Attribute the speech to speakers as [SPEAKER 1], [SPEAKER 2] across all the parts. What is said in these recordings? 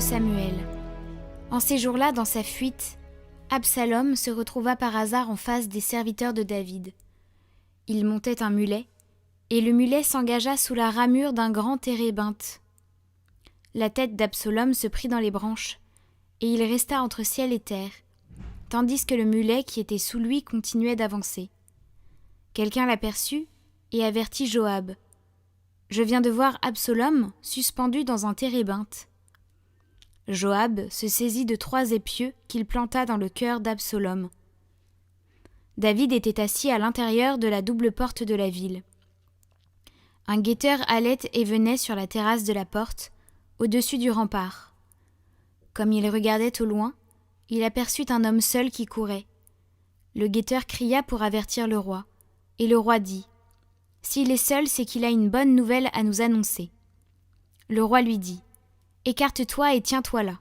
[SPEAKER 1] de Samuel. En ces jours-là, dans sa fuite, Absalom se retrouva par hasard en face des serviteurs de David. Il montait un mulet, et le mulet s'engagea sous la ramure d'un grand térébinthe. La tête d'Absalom se prit dans les branches, et il resta entre ciel et terre, tandis que le mulet qui était sous lui continuait d'avancer. Quelqu'un l'aperçut et avertit Joab. « Je viens de voir Absalom suspendu dans un térébinthe. » Joab se saisit de 3 épieux qu'il planta dans le cœur d'Absalom. David était assis à l'intérieur de la double porte de la ville. Un guetteur allait et venait sur la terrasse de la porte, au-dessus du rempart. Comme il regardait au loin, il aperçut un homme seul qui courait. Le guetteur cria pour avertir le roi, et le roi dit « S'il est seul, c'est qu'il a une bonne nouvelle à nous annoncer. » Le roi lui dit « Écarte-toi et tiens-toi là. »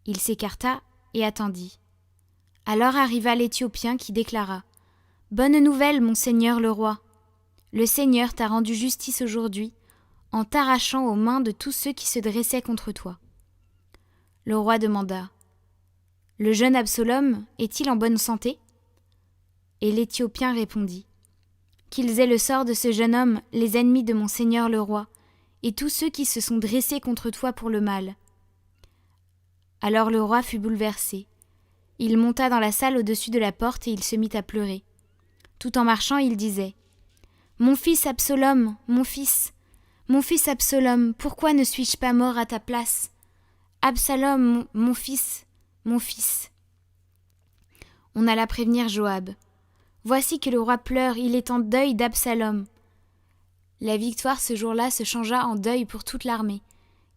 [SPEAKER 1] Il s'écarta et attendit. Alors arriva l'Éthiopien qui déclara « Bonne nouvelle, mon seigneur le roi. Le Seigneur t'a rendu justice aujourd'hui, en t'arrachant aux mains de tous ceux qui se dressaient contre toi. » Le roi demanda « Le jeune Absalom est-il en bonne santé ?» Et l'Éthiopien répondit « Qu'ils aient le sort de ce jeune homme, les ennemis de mon seigneur le roi, et tous ceux qui se sont dressés contre toi pour le mal. » Alors le roi fut bouleversé. Il monta dans la salle au-dessus de la porte et il se mit à pleurer. Tout en marchant, il disait « Mon fils Absalom, mon fils Absalom, pourquoi ne suis-je pas mort à ta place ? Absalom, mon fils, mon fils. » On alla prévenir Joab. « Voici que le roi pleure, il est en deuil d'Absalom. » La victoire ce jour-là se changea en deuil pour toute l'armée,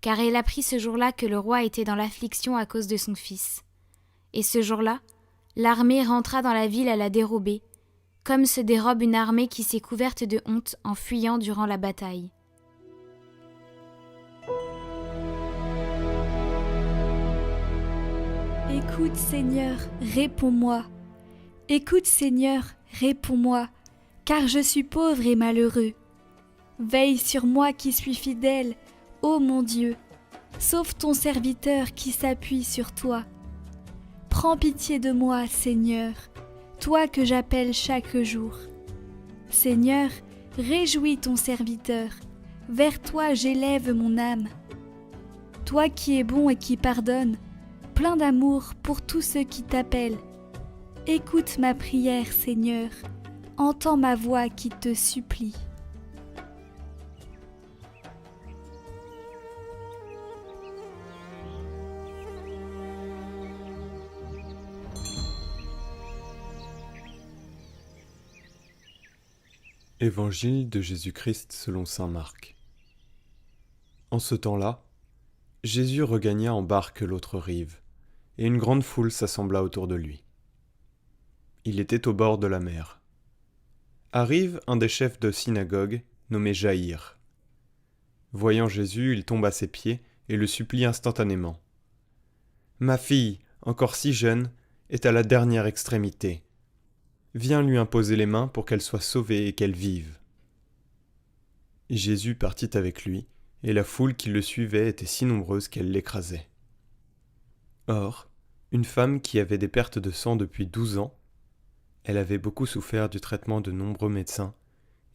[SPEAKER 1] car elle apprit ce jour-là que le roi était dans l'affliction à cause de son fils. Et ce jour-là, l'armée rentra dans la ville à la dérobée, comme se dérobe une armée qui s'est couverte de honte en fuyant durant la bataille.
[SPEAKER 2] Écoute, Seigneur, réponds-moi. Écoute, Seigneur, réponds-moi, car je suis pauvre et malheureux. Veille sur moi qui suis fidèle, ô mon Dieu. Sauve ton serviteur qui s'appuie sur toi. Prends pitié de moi, Seigneur, toi que j'appelle chaque jour. Seigneur, réjouis ton serviteur, vers toi j'élève mon âme. Toi qui es bon et qui pardonnes, plein d'amour pour tous ceux qui t'appellent. Écoute ma prière, Seigneur, entends ma voix qui te supplie.
[SPEAKER 3] Évangile de Jésus-Christ selon saint Marc. En ce temps-là, Jésus regagna en barque l'autre rive, et une grande foule s'assembla autour de lui. Il était au bord de la mer. Arrive un des chefs de synagogue, nommé Jaïr. Voyant Jésus, il tombe à ses pieds et le supplie instantanément. « Ma fille, encore si jeune, est à la dernière extrémité. Viens lui imposer les mains pour qu'elle soit sauvée et qu'elle vive. » Jésus partit avec lui, et la foule qui le suivait était si nombreuse qu'elle l'écrasait. Or, une femme qui avait des pertes de sang depuis 12 ans, elle avait beaucoup souffert du traitement de nombreux médecins,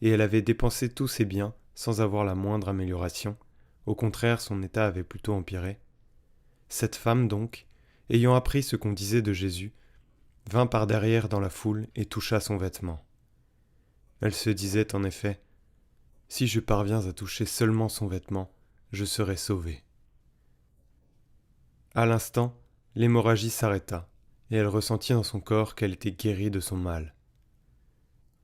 [SPEAKER 3] et elle avait dépensé tous ses biens sans avoir la moindre amélioration, au contraire son état avait plutôt empiré. Cette femme donc, ayant appris ce qu'on disait de Jésus, vint par derrière dans la foule et toucha son vêtement. Elle se disait en effet « Si je parviens à toucher seulement son vêtement, je serai sauvée. » À l'instant, l'hémorragie s'arrêta, et elle ressentit dans son corps qu'elle était guérie de son mal.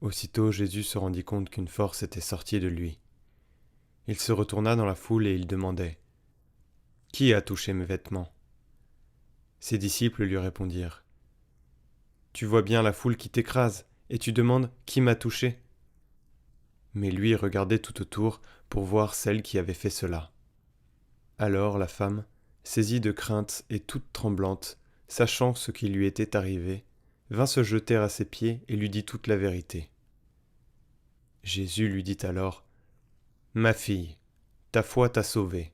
[SPEAKER 3] Aussitôt Jésus se rendit compte qu'une force était sortie de lui. Il se retourna dans la foule et il demandait « Qui a touché mes vêtements ?» Ses disciples lui répondirent « Tu vois bien la foule qui t'écrase, et tu demandes « Qui m'a touché ?» Mais lui regardait tout autour pour voir celle qui avait fait cela. Alors la femme, saisie de crainte et toute tremblante, sachant ce qui lui était arrivé, vint se jeter à ses pieds et lui dit toute la vérité. Jésus lui dit alors « Ma fille, ta foi t'a sauvée.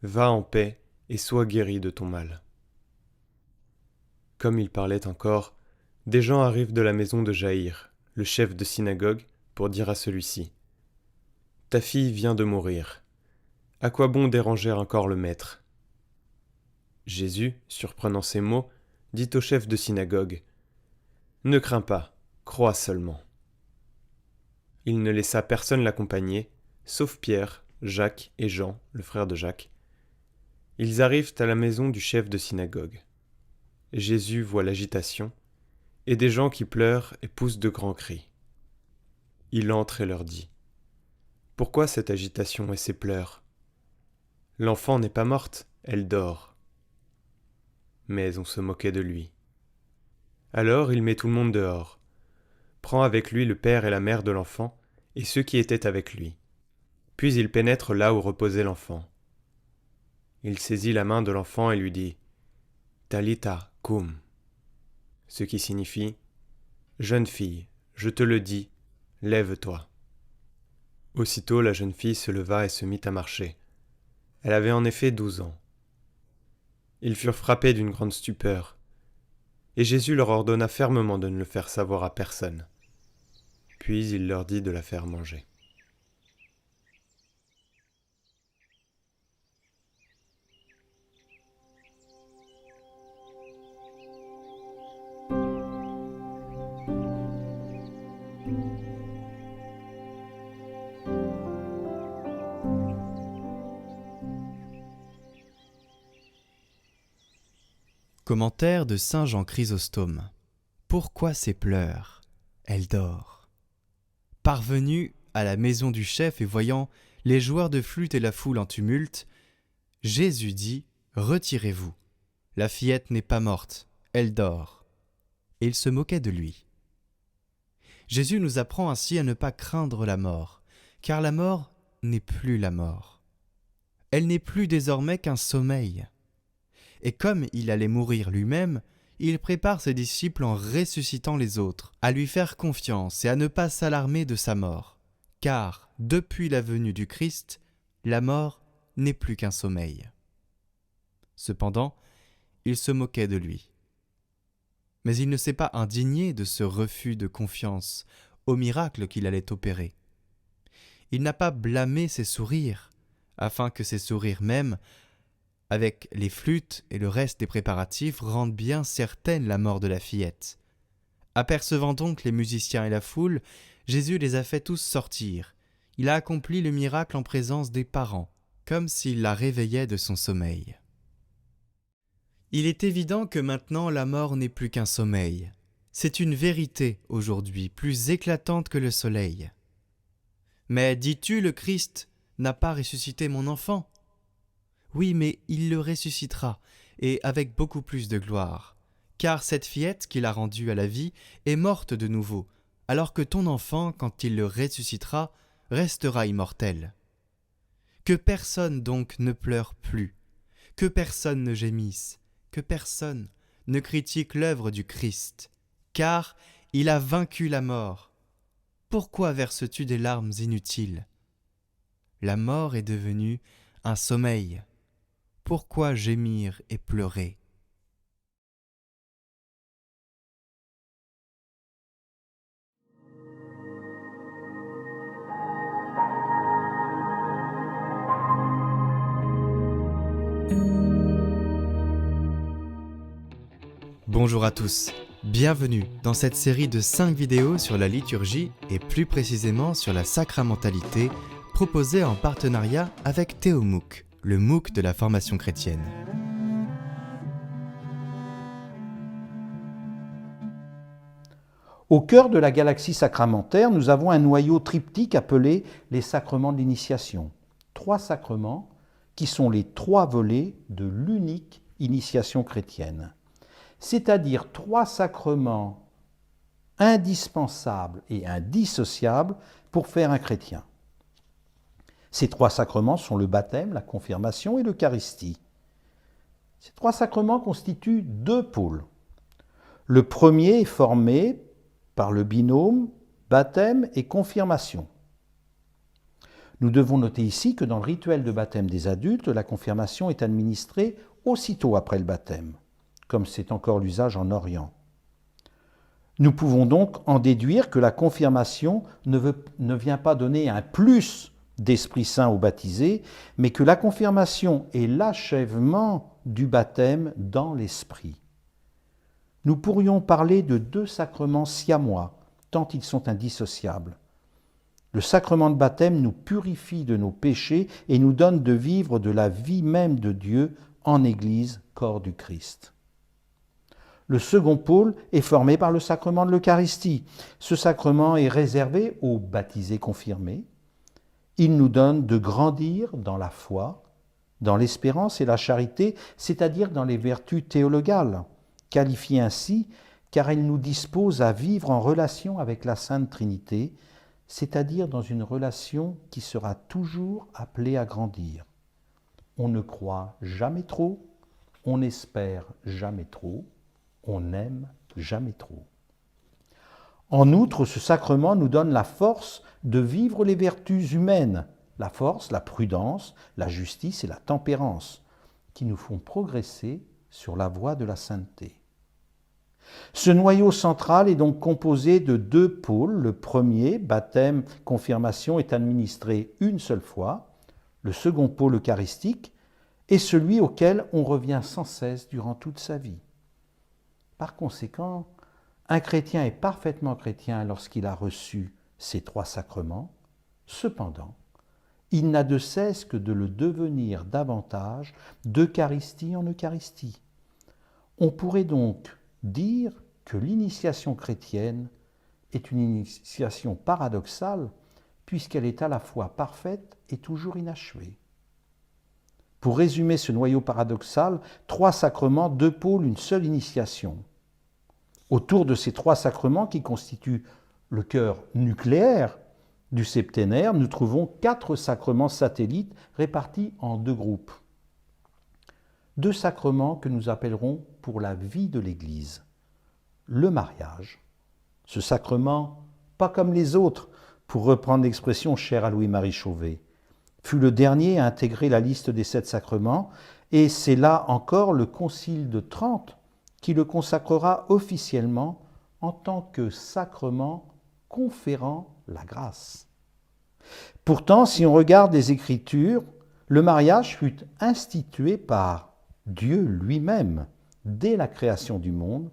[SPEAKER 3] Va en paix et sois guéri de ton mal. » Comme il parlait encore, des gens arrivent de la maison de Jaïr, le chef de synagogue, pour dire à celui-ci : « Ta fille vient de mourir. À quoi bon déranger encore le maître ? » Jésus, surprenant ces mots, dit au chef de synagogue : « Ne crains pas, crois seulement. » Il ne laissa personne l'accompagner, sauf Pierre, Jacques et Jean, le frère de Jacques. Ils arrivent à la maison du chef de synagogue. Jésus voit l'agitation, et des gens qui pleurent et poussent de grands cris. Il entre et leur dit : « Pourquoi cette agitation et ces pleurs ? L'enfant n'est pas morte, elle dort. » Mais on se moquait de lui. Alors il met tout le monde dehors, prend avec lui le père et la mère de l'enfant et ceux qui étaient avec lui. Puis il pénètre là où reposait l'enfant. Il saisit la main de l'enfant et lui dit : « Talitha koum », ce qui signifie : « Jeune fille, je te le dis, lève-toi. » Aussitôt la jeune fille se leva et se mit à marcher. Elle avait en effet 12 ans. Ils furent frappés d'une grande stupeur, et Jésus leur ordonna fermement de ne le faire savoir à personne. Puis il leur dit de la faire manger.
[SPEAKER 4] Commentaire de saint Jean Chrysostome. Pourquoi ces pleurs ? Elle dort. Parvenu à la maison du chef et voyant les joueurs de flûte et la foule en tumulte, Jésus dit : Retirez-vous. La fillette n'est pas morte, elle dort. Et il se moquait de lui. Jésus nous apprend ainsi à ne pas craindre la mort, car la mort n'est plus la mort. Elle n'est plus désormais qu'un sommeil. Et comme il allait mourir lui-même, il prépare ses disciples en ressuscitant les autres, à lui faire confiance et à ne pas s'alarmer de sa mort. Car, depuis la venue du Christ, la mort n'est plus qu'un sommeil. Cependant, il se moquait de lui. Mais il ne s'est pas indigné de ce refus de confiance au miracle qu'il allait opérer. Il n'a pas blâmé ses sourires, afin que ces sourires mêmes, avec les flûtes et le reste des préparatifs, rendent bien certaine la mort de la fillette. Apercevant donc les musiciens et la foule, Jésus les a fait tous sortir. Il a accompli le miracle en présence des parents, comme s'il la réveillait de son sommeil. Il est évident que maintenant la mort n'est plus qu'un sommeil. C'est une vérité aujourd'hui, plus éclatante que le soleil. Mais dis-tu, le Christ n'a pas ressuscité mon enfant ? Oui, mais il le ressuscitera, et avec beaucoup plus de gloire. Car cette fillette qu'il a rendue à la vie est morte de nouveau, alors que ton enfant, quand il le ressuscitera, restera immortel. Que personne donc ne pleure plus, que personne ne gémisse, que personne ne critique l'œuvre du Christ, car il a vaincu la mort. Pourquoi verses-tu des larmes inutiles ? La mort est devenue un sommeil. Pourquoi gémir et pleurer ? Bonjour à tous, bienvenue dans cette série de 5 vidéos sur la liturgie et plus précisément sur la sacramentalité proposée en partenariat avec Théomouc, le MOOC de la formation chrétienne.
[SPEAKER 5] Au cœur de la galaxie sacramentaire, nous avons un noyau triptyque appelé les sacrements de l'initiation. 3 sacrements qui sont les 3 volets de l'unique initiation chrétienne. C'est-à-dire 3 sacrements indispensables et indissociables pour faire un chrétien. Ces 3 sacrements sont le baptême, la confirmation et l'Eucharistie. Ces 3 sacrements constituent 2 pôles. Le premier est formé par le binôme baptême et confirmation. Nous devons noter ici que dans le rituel de baptême des adultes, la confirmation est administrée aussitôt après le baptême, comme c'est encore l'usage en Orient. Nous pouvons donc en déduire que la confirmation ne vient pas donner un plus d'Esprit Saint aux baptisés, mais que la confirmation est l'achèvement du baptême dans l'Esprit. Nous pourrions parler de 2 sacrements siamois, tant ils sont indissociables. Le sacrement de baptême nous purifie de nos péchés et nous donne de vivre de la vie même de Dieu en Église, corps du Christ. Le second pôle est formé par le sacrement de l'Eucharistie. Ce sacrement est réservé aux baptisés confirmés. Il nous donne de grandir dans la foi, dans l'espérance et la charité, c'est-à-dire dans les vertus théologales, qualifiées ainsi car elles nous disposent à vivre en relation avec la Sainte Trinité, c'est-à-dire dans une relation qui sera toujours appelée à grandir. On ne croit jamais trop, on n'espère jamais trop, on n'aime jamais trop. En outre, ce sacrement nous donne la force de vivre les vertus humaines, la force, la prudence, la justice et la tempérance, qui nous font progresser sur la voie de la sainteté. Ce noyau central est donc composé de 2 pôles. Le premier, baptême, confirmation, est administré une seule fois. Le second pôle eucharistique est celui auquel on revient sans cesse durant toute sa vie. Par conséquent, un chrétien est parfaitement chrétien lorsqu'il a reçu ces 3 sacrements. Cependant, il n'a de cesse que de le devenir davantage d'Eucharistie en Eucharistie. On pourrait donc dire que l'initiation chrétienne est une initiation paradoxale puisqu'elle est à la fois parfaite et toujours inachevée. Pour résumer ce noyau paradoxal, 3 sacrements, 2 pôles, une seule initiation. Autour de ces 3 sacrements qui constituent le cœur nucléaire du septénaire, nous trouvons 4 sacrements satellites répartis en 2 groupes. 2 sacrements que nous appellerons pour la vie de l'Église. Le mariage, ce sacrement, pas comme les autres, pour reprendre l'expression chère à Louis-Marie Chauvet, fut le dernier à intégrer la liste des 7 sacrements, et c'est là encore le Concile de Trente qui le consacrera officiellement en tant que sacrement conférant la grâce. Pourtant, si on regarde les Écritures, le mariage fut institué par Dieu lui-même dès la création du monde,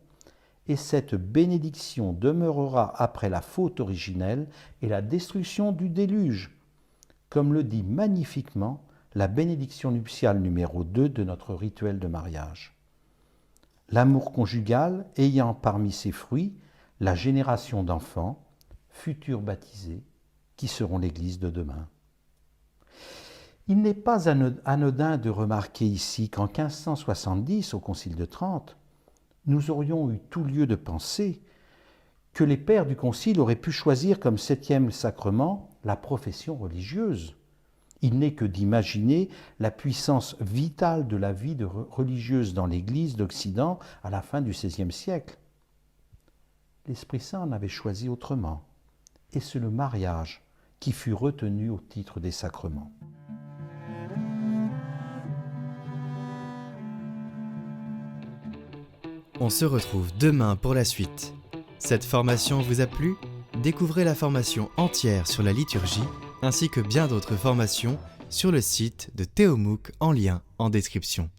[SPEAKER 5] et cette bénédiction demeurera après la faute originelle et la destruction du déluge, comme le dit magnifiquement la bénédiction nuptiale numéro 2 de notre rituel de mariage. L'amour conjugal ayant parmi ses fruits la génération d'enfants, futurs baptisés, qui seront l'Église de demain. Il n'est pas anodin de remarquer ici qu'en 1570, au Concile de Trente, nous aurions eu tout lieu de penser que les pères du Concile auraient pu choisir comme 7e sacrement la profession religieuse. Il n'est que d'imaginer la puissance vitale de la vie religieuse dans l'Église d'Occident à la fin du XVIe siècle. L'Esprit Saint en avait choisi autrement, et c'est le mariage qui fut retenu au titre des sacrements.
[SPEAKER 4] On se retrouve demain pour la suite. Cette formation vous a plu ? Découvrez la formation entière sur la liturgie, ainsi que bien d'autres formations sur le site de Théomouc en lien en description.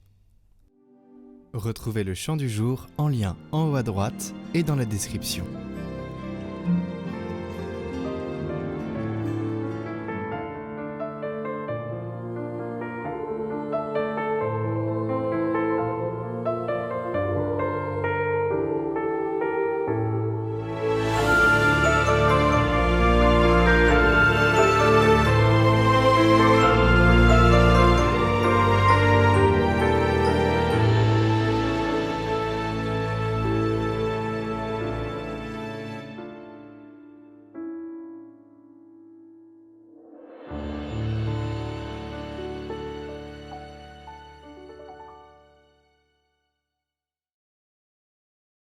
[SPEAKER 4] Retrouvez le chant du jour en lien en haut à droite et dans la description.